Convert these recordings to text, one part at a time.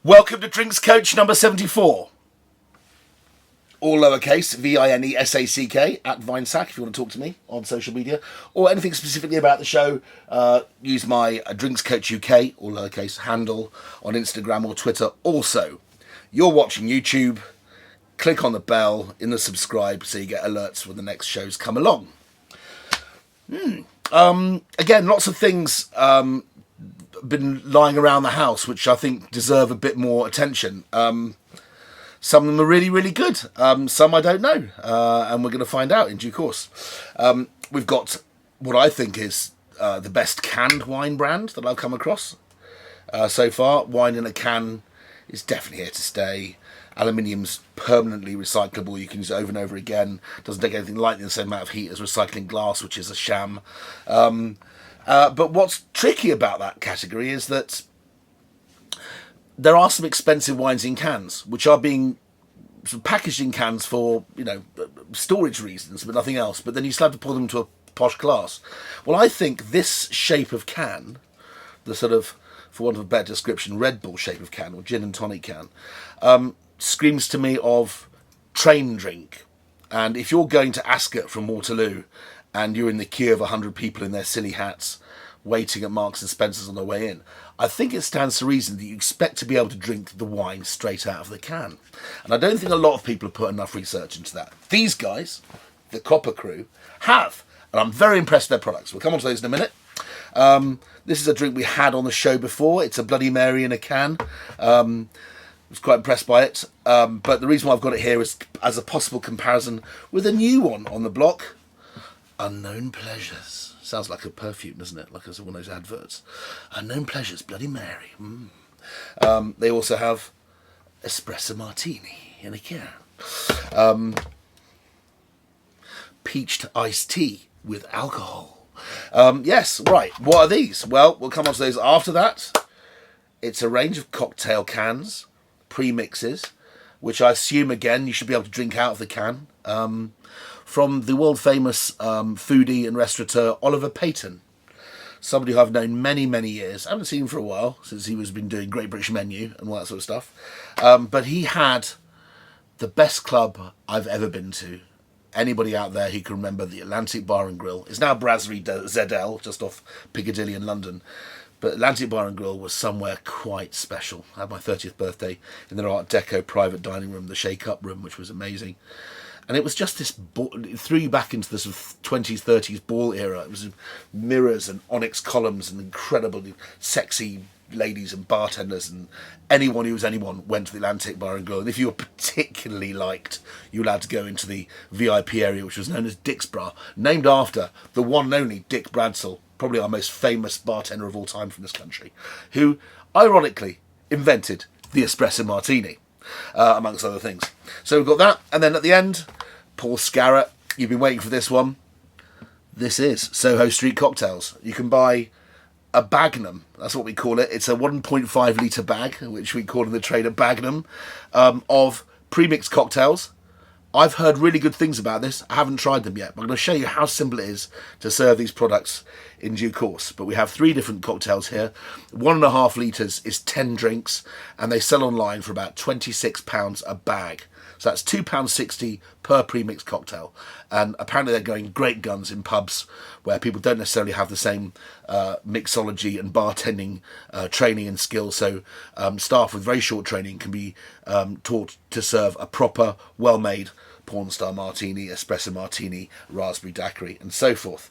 Welcome to Drinks Coach number 74. All lowercase, VINESACK, at Vinesack if you want to talk to me on social media. Or anything specifically about the show, use my Drinks Coach UK, all lowercase, handle on Instagram or Twitter. Also, you're watching YouTube, click on the bell in the subscribe so you get alerts when the next shows come along. Again, lots of things been lying around the house which I think deserve a bit more attention. Some of them are really, really good. Some I don't know, and we're going to find out in due course. We've got what I think is the best canned wine brand that I've come across so far. Wine in a can is definitely here to stay. Aluminium's permanently recyclable. You can use it over and over again. Doesn't take anything like the same amount of heat as recycling glass, which is a sham. But what's tricky about that category is that there are some expensive wines in cans, which are being sort of packaged in cans for, storage reasons, but nothing else. But then you still have to pour them into a posh glass. Well, I think this shape of can, the sort of, for want of a better description, Red Bull shape of can, or gin and tonic can, screams to me of train drink. And if you're going to Ascot from Waterloo and you're in the queue of 100 people in their silly hats waiting at Marks and Spencer's on their way in, I think it stands to reason that you expect to be able to drink the wine straight out of the can. And I don't think a lot of people have put enough research into that. These guys, the Copper Crew, have. And I'm very impressed with their products. We'll come on to those in a minute. This is a drink we had on the show before. It's a Bloody Mary in a can. I was quite impressed by it. But the reason why I've got it here is as a possible comparison with a new one on the block. Unknown Pleasures. Sounds like a perfume, doesn't it? Like one of those adverts. Unknown Pleasures, Bloody Mary. They also have Espresso Martini in a can. Peached iced tea with alcohol. Yes, right. What are these? Well, we'll come on to those after that. It's a range of cocktail cans, pre-mixes, which I assume, again, you should be able to drink out of the can. From the world-famous foodie and restaurateur Oliver Peyton, somebody who I've known many, many years. I haven't seen him for a while, since he was been doing Great British Menu and all that sort of stuff. But he had the best club I've ever been to. Anybody out there who can remember the Atlantic Bar and Grill. It's now Brasserie ZL, just off Piccadilly in London. But Atlantic Bar and Grill was somewhere quite special. I had my 30th birthday in their Art Deco private dining room, the Shake-Up room, which was amazing. And it was just this, it threw you back into the sort of 20s, 30s ball era. It was mirrors and onyx columns and incredibly sexy ladies and bartenders, and anyone who was anyone went to the Atlantic Bar and Grill. And if you were particularly liked, you were allowed to go into the VIP area, which was known as Dick's Bar, named after the one and only Dick Bradsell, probably our most famous bartender of all time from this country, who, ironically, invented the Espresso Martini, amongst other things. So we've got that, and then at the end, Paul Scarrett. You've been waiting for this one. This is Soho Street Cocktails. You can buy a Bagnum, that's what we call it. It's a 1.5 litre bag, which we call in the trade a Bagnum, of pre-mixed cocktails. I've heard really good things about this. I haven't tried them yet, but I'm going to show you how simple it is to serve these products in due course. But we have 3 different cocktails here. 1.5 litres is 10 drinks, and they sell online for about £26 a bag. So that's £2.60 per pre-mixed cocktail. And apparently they're going great guns in pubs where people don't necessarily have the same mixology and bartending training and skills. So staff with very short training can be taught to serve a proper, well-made porn star martini, espresso martini, raspberry daiquiri, and so forth.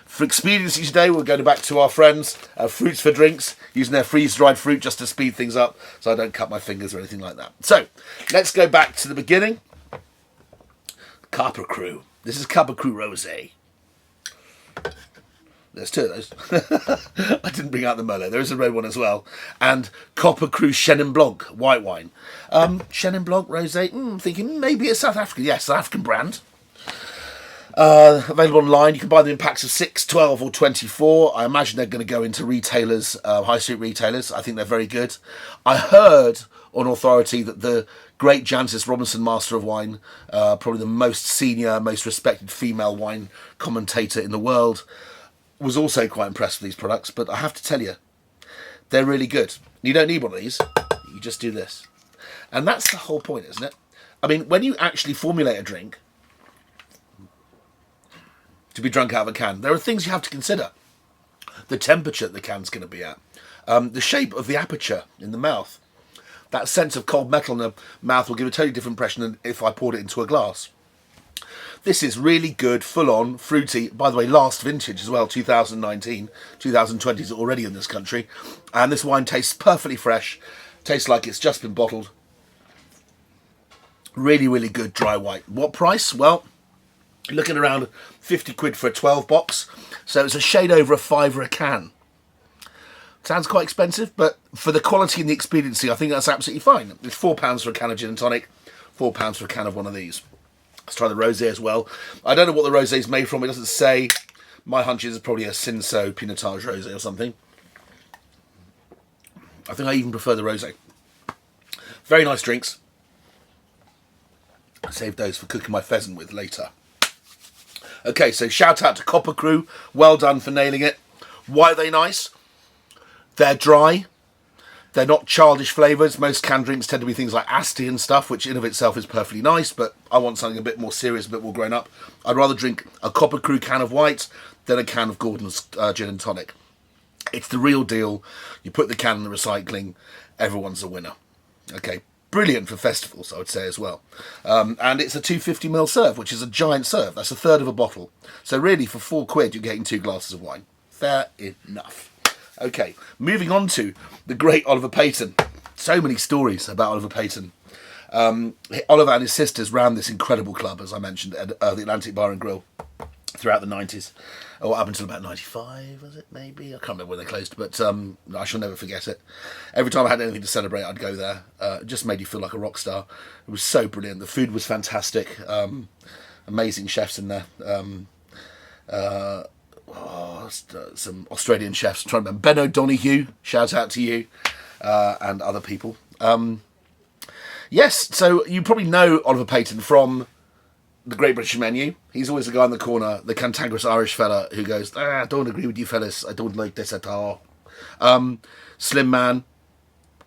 For expediency today, we're going back to our friends, Fruits for Drinks, using their freeze-dried fruit just to speed things up so I don't cut my fingers or anything like that. So, let's go back to the beginning. Copper Crew. This is Copper Crew Rosé. There's 2 of those. I didn't bring out the Merlot. There is a red one as well. And Copper Crew Chenin Blanc, white wine. Chenin Blanc Rosé, I'm thinking maybe it's South African. Yes, South African brand. Available online. You can buy them in packs of 6, 12 or 24. I imagine they're going to go into retailers, high street retailers. I think they're very good. I heard on authority that the great Jancis Robinson, Master of Wine, probably the most senior, most respected female wine commentator in the world, was also quite impressed with these products. But I have to tell you, they're really good. You don't need one of these. You just do this. And that's the whole point, isn't it? I mean, when you actually formulate a drink to be drunk out of a can, there are things you have to consider. The temperature the can's going to be at. The shape of the aperture in the mouth. That sense of cold metal in the mouth will give a totally different impression than if I poured it into a glass. This is really good, full-on, fruity. By the way, last vintage as well, 2019. 2020 is already in this country. And this wine tastes perfectly fresh. Tastes like it's just been bottled. Really, really good dry white. What price? Well, looking around 50 quid for a 12 box. So it's a shade over a £5 a can. Sounds quite expensive, but for the quality and the expediency, I think that's absolutely fine. It's £4 for a can of gin and tonic, £4 for a can of one of these. Let's try the rosé as well. I don't know what the rosé is made from. It doesn't say. My hunch is probably a Cinsault Pinotage rosé or something. I think I even prefer the rosé. Very nice drinks. I saved those for cooking my pheasant with later. Okay, so shout out to Copper Crew. Well done for nailing it. Why are they nice? They're dry. They're not childish flavours. Most canned drinks tend to be things like Asti and stuff, which in of itself is perfectly nice, but I want something a bit more serious, a bit more grown up. I'd rather drink a Copper Crew can of white than a can of Gordon's gin and tonic. It's the real deal. You put the can in the recycling, everyone's a winner. Okay, brilliant for festivals, I would say as well. And it's a 250ml serve, which is a giant serve. That's a third of a bottle. So really, for £4, you're getting 2 glasses of wine. Fair enough. Okay, moving on to the great Oliver Peyton. So many stories about Oliver Peyton. Oliver and his sisters ran this incredible club, as I mentioned, at the Atlantic Bar and Grill throughout the 90s. Or up until about 95, was it, maybe? I can't remember when they closed, but I shall never forget it. Every time I had anything to celebrate, I'd go there. It just made you feel like a rock star. It was so brilliant. The food was fantastic. Amazing chefs in there. Some Australian chefs. I'm trying to remember. Ben O'Donoghue, shout out to you, and other people. Yes, so you probably know Oliver Peyton from the Great British Menu. He's always the guy in the corner, the cantankerous Irish fella who goes, I don't agree with you fellas, I don't like this at all. Slim man,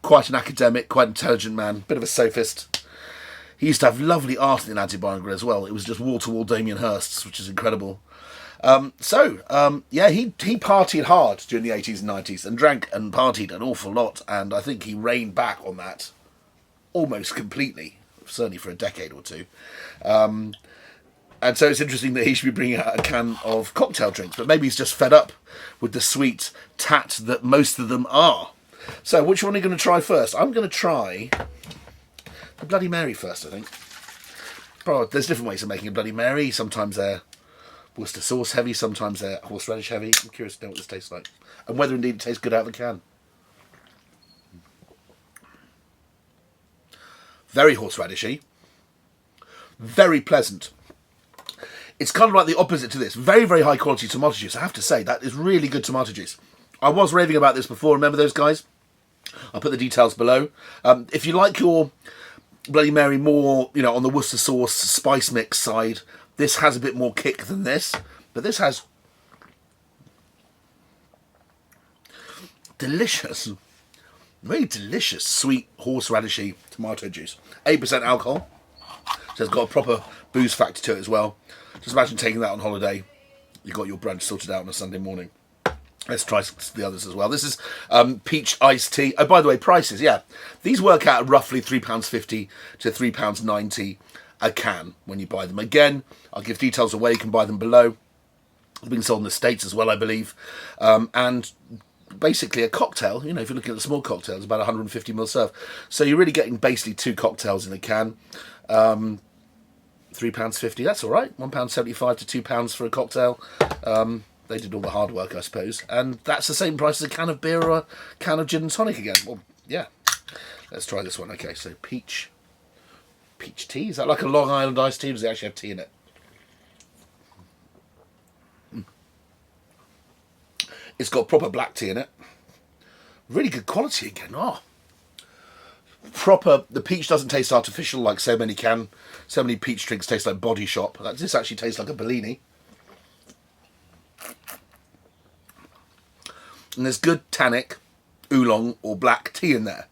quite an academic, quite intelligent man, bit of a sophist. He used to have lovely art in the Atlantic Bar and Grill as well. It was just wall-to-wall Damien Hirsts, which is incredible. He partied hard during the 80s and 90s and drank and partied an awful lot, and I think he reined back on that almost completely, certainly for a decade or two. And so it's interesting that he should be bringing out a can of cocktail drinks, but maybe he's just fed up with the sweet tat that most of them are. So which one are you going to try first? I'm going to try the Bloody Mary first, I think. Oh, there's different ways of making a Bloody Mary. Sometimes they're Worcester sauce heavy, sometimes they're horseradish heavy. I'm curious to know what this tastes like. And whether indeed it tastes good out of the can. Very horseradishy. Very pleasant. It's kind of like the opposite to this. Very, very high quality tomato juice. I have to say, that is really good tomato juice. I was raving about this before. Remember those guys? I'll put the details below. If you like your Bloody Mary more, on the Worcester sauce spice mix side, this has a bit more kick than this. But this has delicious, really delicious, sweet horseradishy tomato juice. 8% alcohol. So it's got a proper booze factor to it as well. Just imagine taking that on holiday. You've got your brunch sorted out on a Sunday morning. Let's try the others as well. This is peach iced tea. Oh, by the way, prices, yeah. These work out at roughly £3.50 to £3.90 a can when you buy them. Again, I'll give details away. You can buy them below. They're being sold in the States as well, I believe. And basically a cocktail, if you're looking at the small cocktails, about 150ml serve. So you're really getting basically 2 cocktails in a can. £3.50, that's all right. £1.75 to £2 for a cocktail. They did all the hard work, I suppose. And that's the same price as a can of beer or a can of gin and tonic again. Well, yeah. Let's try this one. Okay, so peach tea. Is that like a Long Island iced tea? Or does it actually have tea in it? It's got proper black tea in it. Really good quality again. Oh. Proper, the peach doesn't taste artificial like so many peach drinks taste like Body Shop. This actually tastes like a Bellini. And there's good tannic, oolong or black tea in there.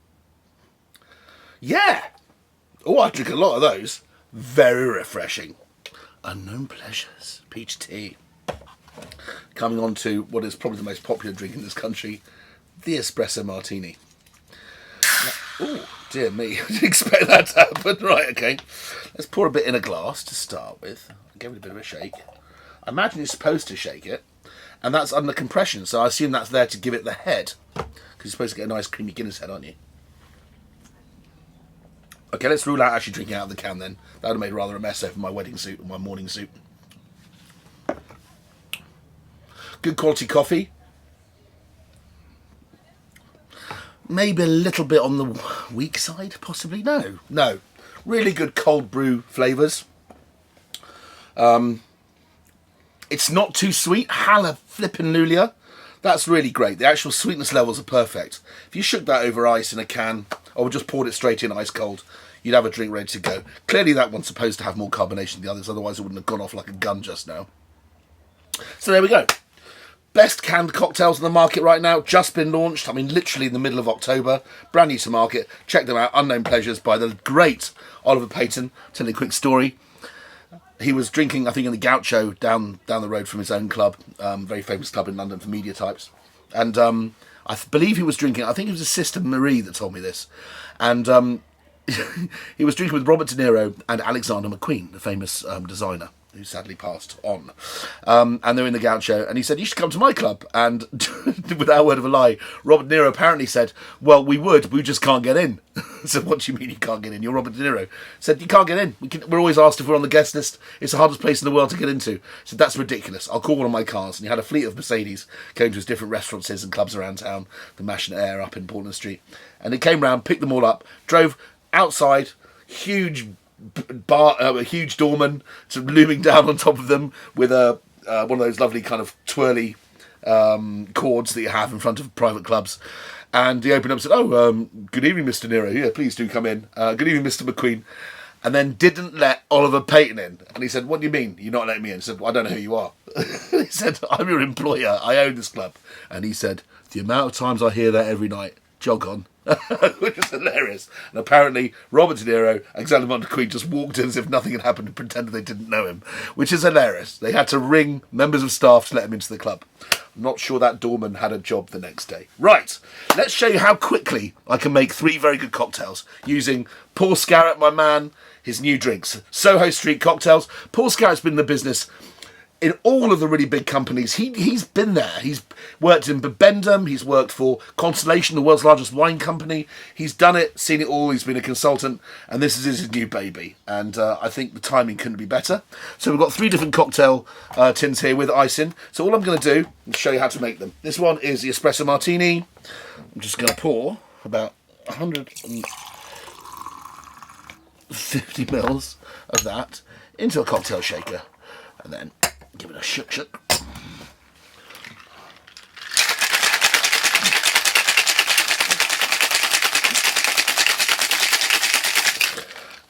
Yeah. Oh, I drink a lot of those. Very refreshing. Unknown Pleasures, peach tea. Coming on to what is probably the most popular drink in this country, the espresso martini. Oh, dear me, I didn't expect that to happen. Right, okay. Let's pour a bit in a glass to start with. Give it a bit of a shake. I imagine you're supposed to shake it, and that's under compression, so I assume that's there to give it the head, because you're supposed to get a nice creamy Guinness head, aren't you? Okay, let's rule out actually drinking out of the can then. That would have made rather a mess over my wedding suit and my morning suit. Good quality coffee. Maybe a little bit on the weak side, possibly. No. Really good cold brew flavours. It's not too sweet. Hallelujah. That's really great. The actual sweetness levels are perfect. If you shook that over ice in a can, or just poured it straight in ice cold, you'd have a drink ready to go. Clearly that one's supposed to have more carbonation than the others, otherwise it wouldn't have gone off like a gun just now. So there we go. Best canned cocktails on the market right now. Just been launched. I mean, literally in the middle of October. Brand new to market. Check them out. Unknown Pleasures by the great Oliver Peyton. Tell you a quick story. He was drinking, I think, in the Gaucho down the road from his own club. Very famous club in London for media types. And I believe he was drinking, I think it was his sister Marie that told me this. And he was drinking with Robert De Niro and Alexander McQueen, the famous designer, who sadly passed on. And they're in the Gaucho, and he said, you should come to my club. And without a word of a lie, Robert De Niro apparently said, well, we just can't get in. So what do you mean you can't get in? You're Robert De Niro. Said, you can't get in. We're always asked if we're on the guest list. It's the hardest place in the world to get into. Said, that's ridiculous. I'll call one of my cars. And he had a fleet of Mercedes going to his different restaurants and clubs around town, the Mash and Air up in Portland Street. And he came round, picked them all up, drove outside, huge doorman sort of looming down on top of them with one of those lovely kind of twirly cords that you have in front of private clubs. And he opened up and said, good evening, Mr. Nero. Yeah, please do come in. Good evening, Mr. McQueen. And then didn't let Oliver Peyton in. And he said, what do you mean you're not letting me in? He said, well, I don't know who you are. He said, I'm your employer. I own this club. And he said, the amount of times I hear that every night, jog on. Which was hilarious. And apparently Robert De Niro and Alexander McQueen just walked in as if nothing had happened and pretended they didn't know him, which is hilarious. They had to ring members of staff to let him into the club. I'm not sure that doorman had a job the next day. Right, let's show you how quickly I can make 3 very good cocktails using Paul Scarrett, my man, his new drinks. Soho Street Cocktails. Paul Scarrett's been in the business in all of the really big companies. He's been there. He's worked in Bibendum. He's worked for Constellation, the world's largest wine company. He's done it, seen it all. He's been a consultant, and this is his new baby. And I think the timing couldn't be better. So we've got 3 different cocktail tins here with ice in. So all I'm going to do is show you how to make them. This one is the espresso martini. I'm just going to pour about 150 mils of that into a cocktail shaker, and then give it a shook.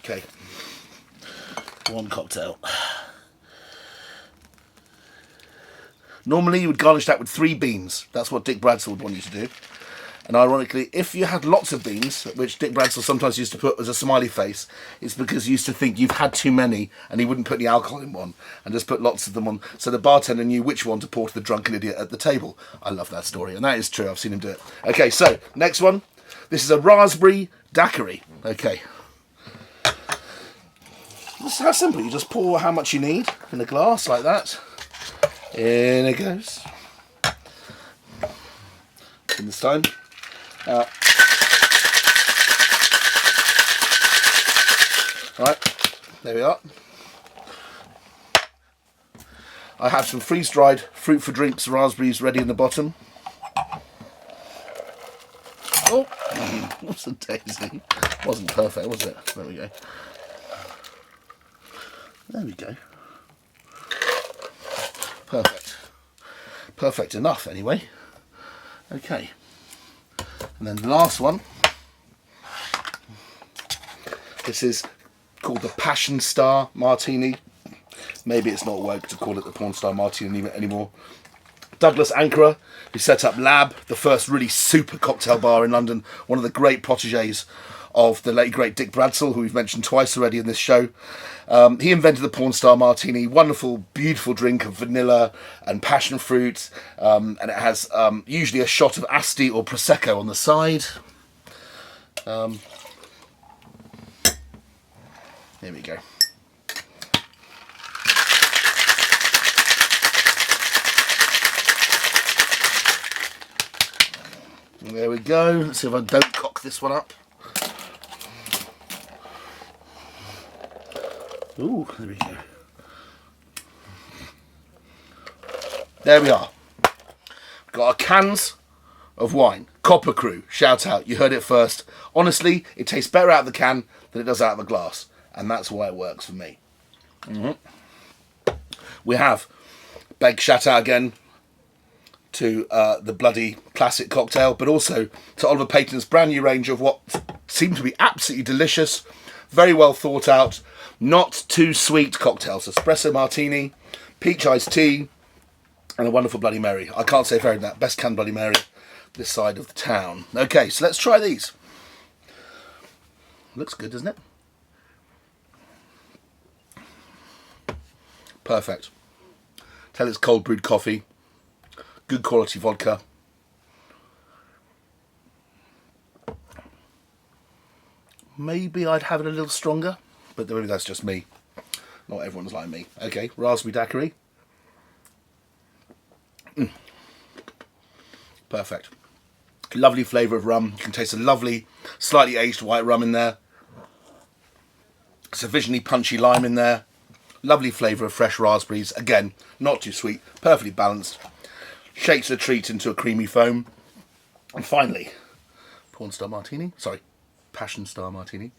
Okay, 1 cocktail. Normally you would garnish that with 3 beans. That's what Dick Bradsell would want you to do. And ironically, if you had lots of beans, which Dick Bradsell sometimes used to put as a smiley face, it's because he used to think you've had too many and he wouldn't put any alcohol in one and just put lots of them on. So the bartender knew which one to pour to the drunken idiot at the table. I love that story, and that is true. I've seen him do it. Okay, so next one. This is a raspberry daiquiri. Okay. This is how simple. You just pour how much you need in a glass like that. In it goes. In this time. Right, there we are. I have some freeze-dried fruit for drinks raspberries ready in the bottom. Oh, what's a daisy? Wasn't perfect, was it? There we go. There we go. Perfect. Perfect enough, anyway. Okay. And then the last one. This is called the Passion Star Martini. Maybe it's not woke to call it the Porn Star Martini anymore. Douglas Ankara, who set up Lab, the first really super cocktail bar in London, one of the great protégés of the late great Dick Bradsell, who we've mentioned twice already in this show. He invented the Porn Star Martini, wonderful, beautiful drink of vanilla and passion fruit, and it has usually a shot of Asti or Prosecco on the side. Here we go. There we go. Let's see if I don't cock this one up. Ooh, there we go. There we are. We've got our cans of wine. Copper Crew, shout out. You heard it first. Honestly, it tastes better out of the can than it does out of the glass. And that's why it works for me. We have big shout out again to the bloody classic cocktail, but also to Oliver Peyton's brand new range of what seem to be absolutely delicious, very well thought out, not too sweet cocktails. Espresso martini, peach iced tea, and a wonderful Bloody Mary. I can't say fairer than that. Best canned Bloody Mary this side of the town. Okay, so let's try these. Looks good, doesn't it? Perfect. Tell it's cold brewed coffee. Good quality vodka. Maybe I'd have it a little stronger, but maybe that's just me. Not everyone's like me. Okay, raspberry daiquiri. Perfect. Lovely flavour of rum. You can taste a lovely, slightly aged white rum in there. Sufficiently punchy lime in there. Lovely flavour of fresh raspberries. Again, not too sweet. Perfectly balanced. Shakes the treat into a creamy foam. And finally, Porn Star Martini. Sorry, Passion Star Martini.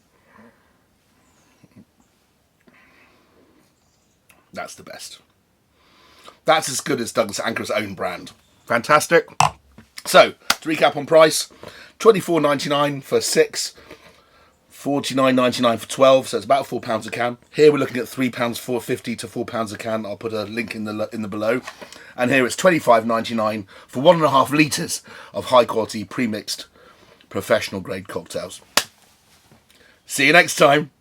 That's the best. That's as good as Douglas Ankara's own brand. Fantastic. So, to recap on price, $24.99 for 6, $49.99 for 12, so it's about £4 a can. Here we're looking at £3.50 to £4 a can. I'll put a link in the below. And here it's $25.99 for 1.5 litres of high quality pre-mixed professional grade cocktails. See you next time.